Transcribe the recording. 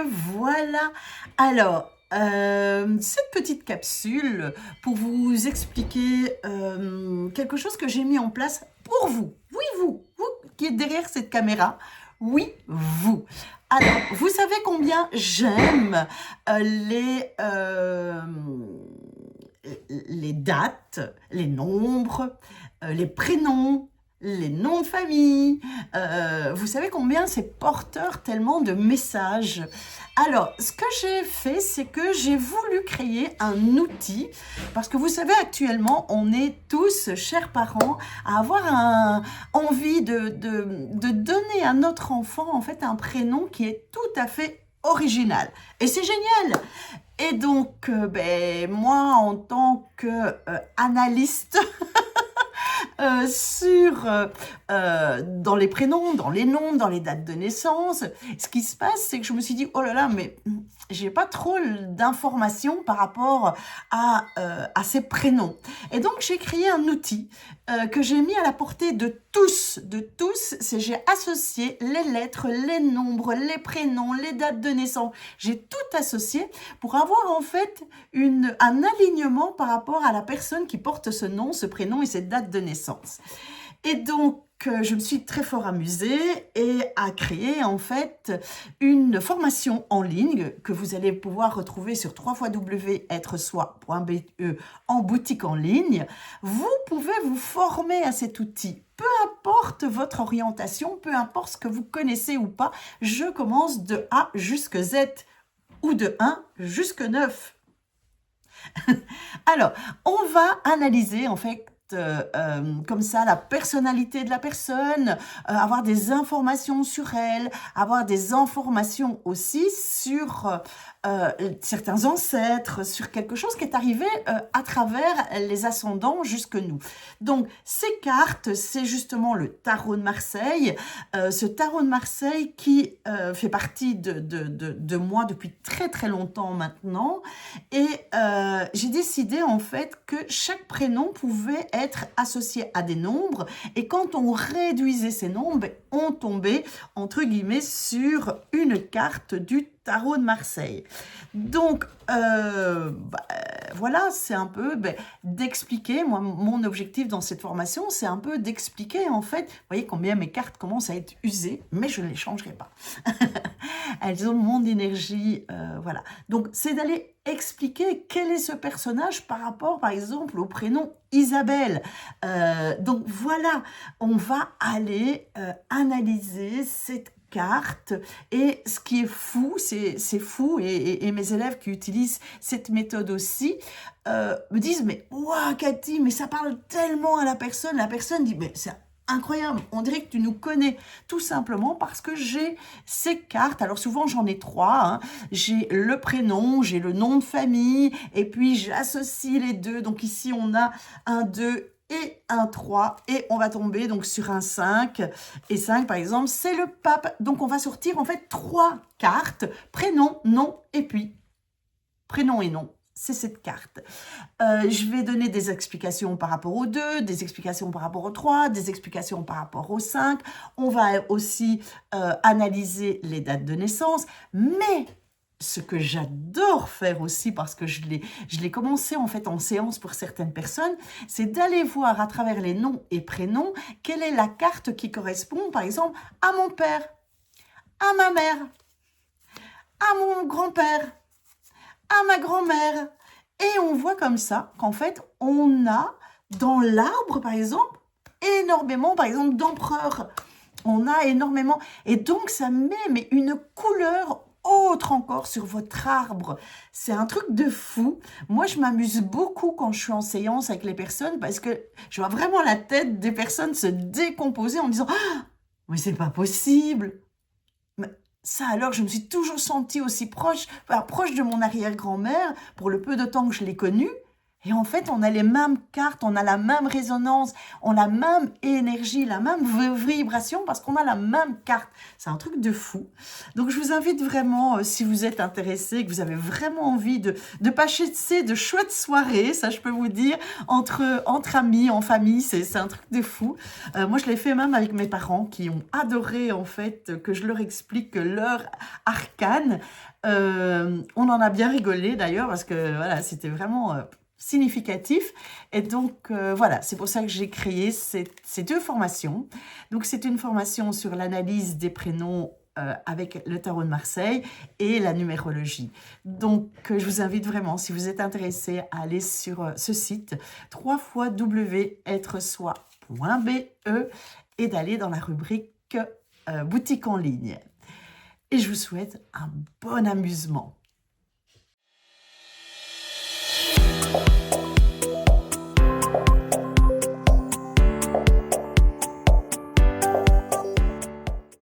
voilà. Alors, cette petite capsule pour vous expliquer quelque chose que j'ai mis en place pour vous. Oui, vous qui êtes derrière cette caméra. Oui, vous. Alors, vous savez combien j'aime les dates, les nombres, les prénoms, les noms de famille. Vous savez combien c'est porteur tellement de messages. Alors, ce que j'ai fait, c'est que j'ai voulu créer un outil, parce que vous savez, actuellement, on est tous, chers parents, à avoir envie de donner à notre enfant, en fait, un prénom qui est tout à fait original. Et c'est génial. Et donc, moi, en tant qu'analyste dans les prénoms, dans les noms, dans les dates de naissance, ce qui se passe, c'est que je me suis dit, oh là là, mais j'ai pas trop d'informations par rapport à ces prénoms. Et donc, j'ai créé un outil que j'ai mis à la portée de tous. C'est j'ai associé les lettres, les nombres, les prénoms, les dates de naissance. J'ai tout associé pour avoir en fait un alignement par rapport à la personne qui porte ce nom, ce prénom et cette date de naissance. Et donc, je me suis très fort amusée et a créé en fait une formation en ligne que vous allez pouvoir retrouver sur www.être-soi.be en boutique en ligne. Vous pouvez vous former à cet outil. Peu importe votre orientation, peu importe ce que vous connaissez ou pas, je commence de A jusqu'à Z ou de 1 jusqu'à 9. Alors, on va analyser en fait comme ça la personnalité de la personne, avoir des informations sur elle, avoir des informations aussi sur certains ancêtres, sur quelque chose qui est arrivé à travers les ascendants jusque nous. Donc ces cartes, c'est justement le tarot de Marseille, ce tarot de Marseille qui fait partie de moi depuis très très longtemps maintenant, et j'ai décidé en fait que chaque prénom pouvait être associé à des nombres, et quand on réduisait ces nombres, on tombait entre guillemets sur une carte du tarot de Marseille. Donc voilà, c'est un peu d'expliquer. Moi, mon objectif dans cette formation, c'est un peu d'expliquer en fait. Vous voyez combien mes cartes commencent à être usées, mais je ne les changerai pas. Elles ont mon énergie, voilà. Donc c'est d'aller expliquer quel est ce personnage par rapport, par exemple, au prénom Isabelle. Donc voilà, on va aller analyser cette carte, et ce qui est fou, c'est fou, et mes élèves qui utilisent cette méthode aussi me disent, mais waouh Cathy, mais ça parle tellement à la personne dit, mais c'est incroyable, on dirait que tu nous connais, tout simplement parce que j'ai ces cartes. Alors souvent j'en ai 3, hein. J'ai le prénom, j'ai le nom de famille, et puis j'associe les deux. Donc ici on a un 2 et un 3, et on va tomber donc sur un 5, et 5 par exemple c'est le pape. Donc on va sortir en fait 3 cartes, prénom, nom, et puis prénom et nom. C'est cette carte. Je vais donner des explications par rapport au 2, des explications par rapport au 3, des explications par rapport au 5. On va aussi analyser les dates de naissance. Mais ce que j'adore faire aussi, parce que je l'ai commencé en fait en séance pour certaines personnes, c'est d'aller voir à travers les noms et prénoms quelle est la carte qui correspond, par exemple, à mon père, à ma mère, à mon grand-père, à ma grand-mère. Et on voit comme ça qu'en fait, on a dans l'arbre, par exemple, énormément, par exemple, d'empereurs. On a énormément. Et donc, ça met une couleur autre encore sur votre arbre. C'est un truc de fou. Moi, je m'amuse beaucoup quand je suis en séance avec les personnes, parce que je vois vraiment la tête des personnes se décomposer en disant « Ah, mais c'est pas possible !» Ça, alors, je me suis toujours sentie aussi proche de mon arrière-grand-mère, pour le peu de temps que je l'ai connue. Et en fait, on a les mêmes cartes, on a la même résonance, on a la même énergie, la même vibration parce qu'on a la même carte. C'est un truc de fou. Donc, je vous invite vraiment, si vous êtes intéressé, que vous avez vraiment envie de passer de chouettes soirées, ça je peux vous dire, entre amis, en famille, c'est un truc de fou. Moi, je l'ai fait même avec mes parents qui ont adoré en fait que je leur explique leur arcane. On en a bien rigolé d'ailleurs parce que voilà, c'était vraiment significatif. Et donc, voilà, c'est pour ça que j'ai créé ces deux formations. Donc, c'est une formation sur l'analyse des prénoms avec le tarot de Marseille et la numérologie. Donc, je vous invite vraiment, si vous êtes intéressé, à aller sur ce site www.être-soi.be et d'aller dans la rubrique boutique en ligne. Et je vous souhaite un bon amusement.